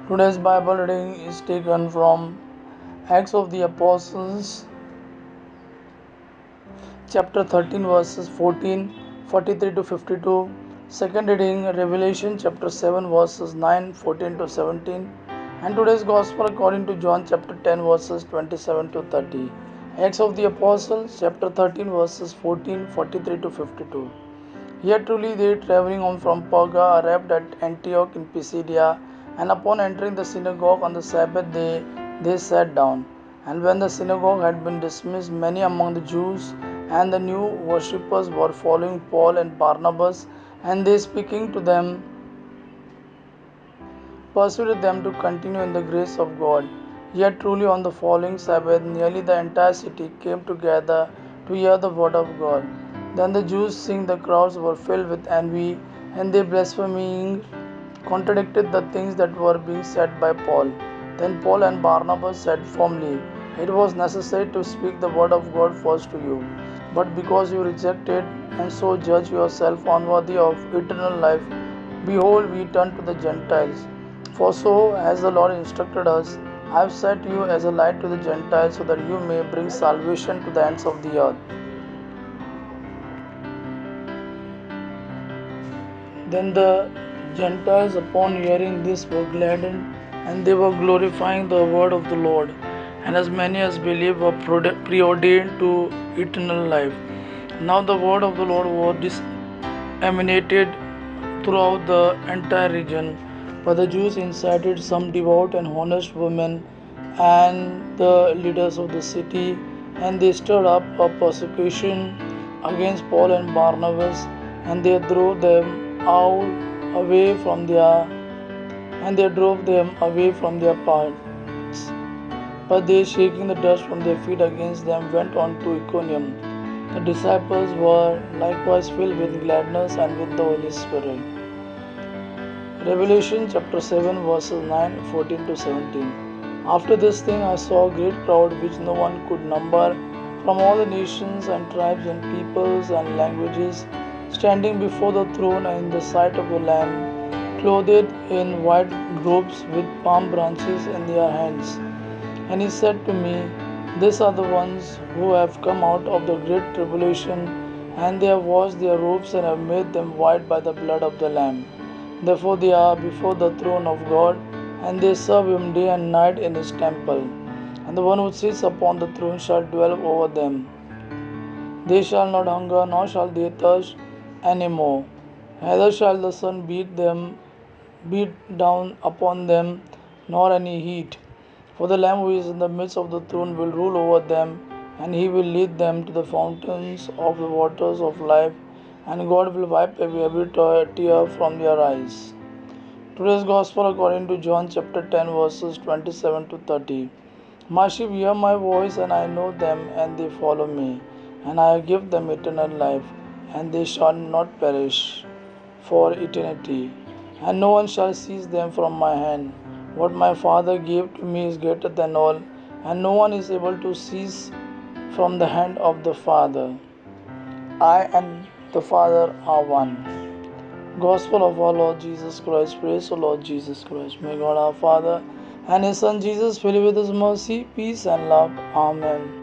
Today's Bible reading is taken from Acts of the Apostles, chapter 13, verses 14, 43 to 52. Second reading, Revelation, chapter 7, verses 9, 14 to 17. And today's Gospel according to John, chapter 10, verses 27 to 30. Acts of the Apostles, chapter 13, verses 14, 43 to 52. Here truly they travelling on from Perga arrived at Antioch in Pisidia, and upon entering the synagogue on the Sabbath day, they sat down. And when the synagogue had been dismissed, many among the Jews and the new worshippers were following Paul and Barnabas, and they speaking to them persuaded them to continue in the grace of God. Yet truly on the following Sabbath, nearly the entire city came together to hear the word of God. Then the Jews, seeing the crowds, were filled with envy, and they blaspheming contradicted the things that were being said by Paul. Then Paul and Barnabas said firmly, "It was necessary to speak the word of God first to you. But because you rejected and so judge yourself unworthy of eternal life, behold, we turn to the Gentiles. For so, as the Lord instructed us, I have set you as a light to the Gentiles, so that you may bring salvation to the ends of the earth." Then the Gentiles, upon hearing this, were gladdened, and they were glorifying the word of the Lord. And as many as believed were preordained to eternal life. Now the word of the Lord was disseminated throughout the entire region. But the Jews incited some devout and honest women and the leaders of the city, and they stirred up a persecution against Paul and Barnabas, and they drove them away from their parts. But they, shaking the dust from their feet against them, went on to Iconium. The disciples were likewise filled with gladness and with the Holy Spirit. Revelation chapter 7, verses 9, 14 to 17. After this thing I saw a great crowd which no one could number, from all the nations and tribes and peoples and languages, standing before the throne and in the sight of the Lamb, clothed in white robes with palm branches in their hands. And he said to me, "These are the ones who have come out of the great tribulation, and they have washed their robes and have made them white by the blood of the Lamb. Therefore they are before the throne of God, and they serve him day and night in his temple. And the one who sits upon the throne shall dwell over them. They shall not hunger, nor shall they thirst any more. Neither shall the sun beat down upon them, nor any heat. For the Lamb who is in the midst of the throne will rule over them, and he will lead them to the fountains of the waters of life, and God will wipe away every tear from their eyes." Today's Gospel according to John chapter 10, verses 27 to 30. "My sheep hear my voice, and I know them, and they follow me. And I give them eternal life, and they shall not perish for eternity, and no one shall seize them from my hand. What my Father gave to me is greater than all, and no one is able to seize from the hand of the Father. I and the Father are one." Gospel of our Lord Jesus Christ. Praise the Lord Jesus Christ. May God our Father and His Son Jesus fill you with His mercy, peace, and love. Amen.